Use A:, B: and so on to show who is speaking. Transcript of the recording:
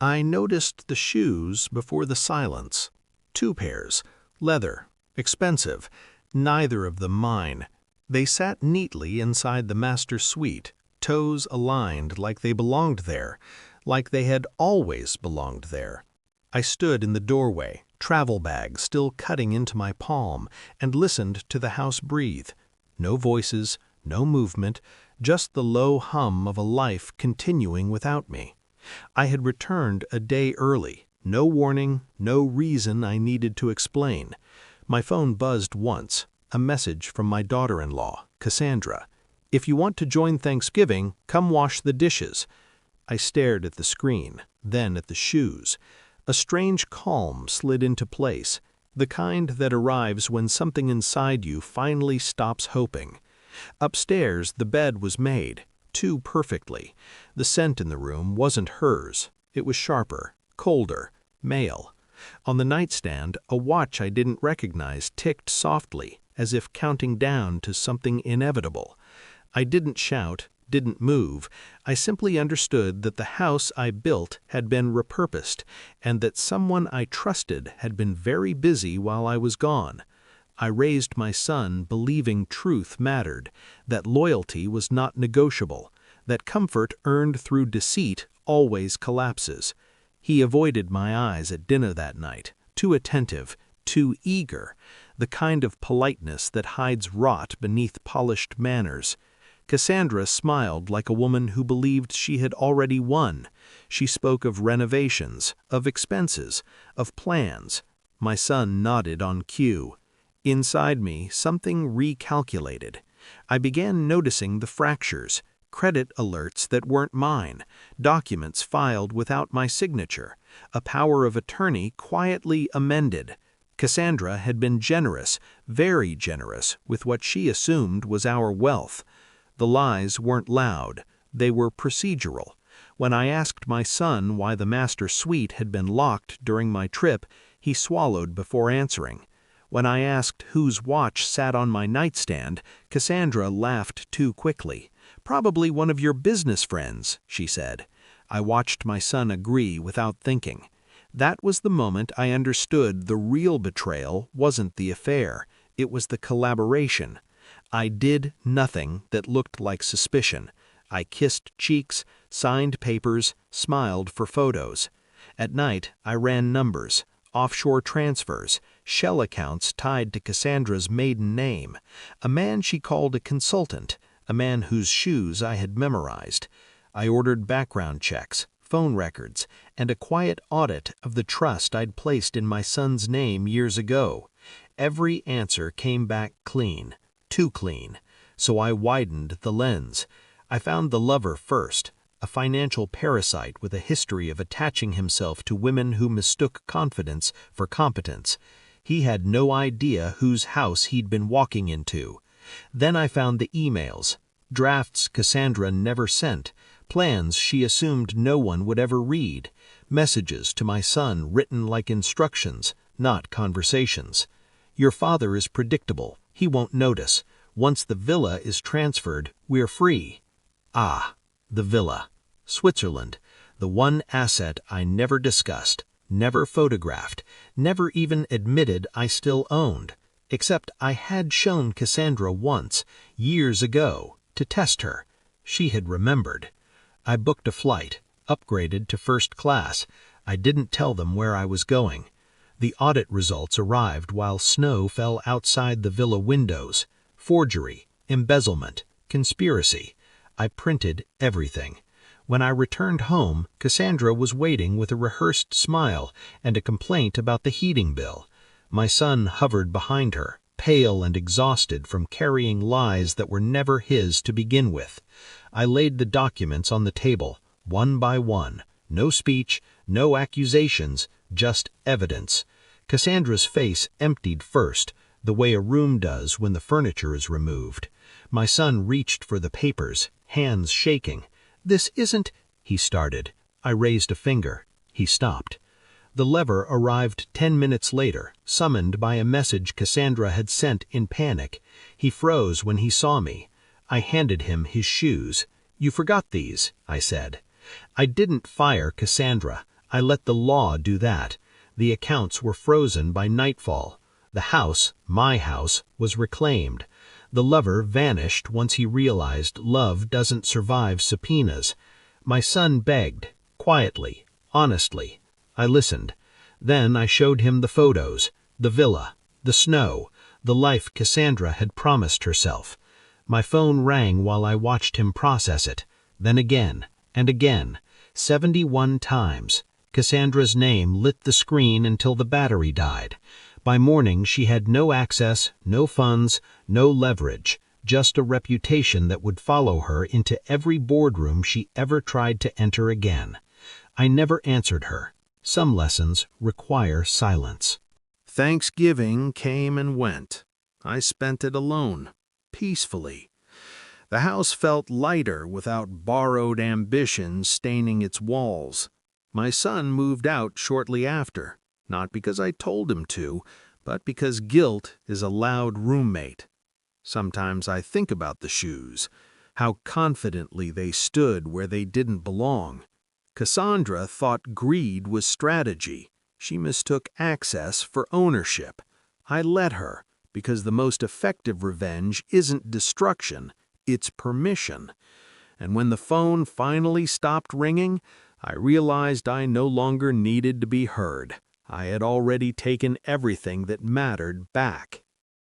A: I noticed the shoes before the silence. 2 pairs, leather, expensive, neither of them mine. They sat neatly inside the master suite, toes aligned like they belonged there, like they had always belonged there. I stood in the doorway, travel bag still cutting into my palm, and listened to the house breathe. No voices, no movement, just the low hum of a life continuing without me. I had returned a day early, no warning, no reason I needed to explain. My phone buzzed once, a message from my daughter-in-law, Cassandra. "If you want to join Thanksgiving, come wash the dishes." I stared at the screen, then at the shoes. A strange calm slid into place, the kind that arrives when something inside you finally stops hoping. Upstairs, the bed was made, too perfectly. The scent in the room wasn't hers. It was sharper, colder, male. On the nightstand, a watch I didn't recognize ticked softly, as if counting down to something inevitable. I didn't shout, didn't move. I simply understood that the house I built had been repurposed, and that someone I trusted had been very busy while I was gone. I raised my son believing truth mattered, that loyalty was not negotiable, that comfort earned through deceit always collapses. He avoided my eyes at dinner that night, too attentive, too eager, the kind of politeness that hides rot beneath polished manners. Cassandra smiled like a woman who believed she had already won. She spoke of renovations, of expenses, of plans. My son nodded on cue. Inside me, something recalculated. I began noticing the fractures, credit alerts that weren't mine, documents filed without my signature, a power of attorney quietly amended. Cassandra had been generous, very generous, with what she assumed was our wealth. The lies weren't loud, they were procedural. When I asked my son why the master suite had been locked during my trip, he swallowed before answering. When I asked whose watch sat on my nightstand, Cassandra laughed too quickly. "Probably one of your business friends," she said. I watched my son agree without thinking. That was the moment I understood the real betrayal wasn't the affair, it was the collaboration. I did nothing that looked like suspicion. I kissed cheeks, signed papers, smiled for photos. At night, I ran numbers, offshore transfers, shell accounts tied to Cassandra's maiden name, a man she called a consultant, a man whose shoes I had memorized. I ordered background checks, phone records, and a quiet audit of the trust I'd placed in my son's name years ago. Every answer came back clean, too clean, so I widened the lens. I found the lover first, a financial parasite with a history of attaching himself to women who mistook confidence for competence. He had no idea whose house he'd been walking into. Then I found the emails, drafts Cassandra never sent, plans she assumed no one would ever read, messages to my son written like instructions, not conversations. "Your father is predictable. He won't notice. Once the villa is transferred, we're free." Ah, the villa. Switzerland, the one asset I never discussed, never photographed, never even admitted I still owned, except I had shown Cassandra once, years ago, to test her. She had remembered. I booked a flight, upgraded to first class. I didn't tell them where I was going. The audit results arrived while snow fell outside the villa windows. Forgery, embezzlement, conspiracy. I printed everything. When I returned home, Cassandra was waiting with a rehearsed smile and a complaint about the heating bill. My son hovered behind her, pale and exhausted from carrying lies that were never his to begin with. I laid the documents on the table, one by one. No speech, no accusations, just evidence. Cassandra's face emptied first, the way a room does when the furniture is removed. My son reached for the papers, hands shaking. "This isn't—" he started. I raised a finger. He stopped. The lever arrived 10 minutes later, summoned by a message Cassandra had sent in panic. He froze when he saw me. I handed him his shoes. "You forgot these," I said. I didn't fire Cassandra. I let the law do that. The accounts were frozen by nightfall. The house, my house, was reclaimed. The lover vanished once he realized love doesn't survive subpoenas. My son begged, quietly, honestly. I listened. Then I showed him the photos, the villa, the snow, the life Cassandra had promised herself. My phone rang while I watched him process it, then again and again, 71 times. Cassandra's name lit the screen until the battery died. By morning, she had no access, no funds, no leverage, just a reputation that would follow her into every boardroom she ever tried to enter again. I never answered her. Some lessons require silence. Thanksgiving came and went. I spent it alone, peacefully. The house felt lighter without borrowed ambition staining its walls. My son moved out shortly after, not because I told him to, but because guilt is a loud roommate. Sometimes I think about the shoes, how confidently they stood where they didn't belong. Cassandra thought greed was strategy. She mistook access for ownership. I let her, because the most effective revenge isn't destruction, it's permission. And when the phone finally stopped ringing, I realized I no longer needed to be heard. I had already taken everything that mattered back.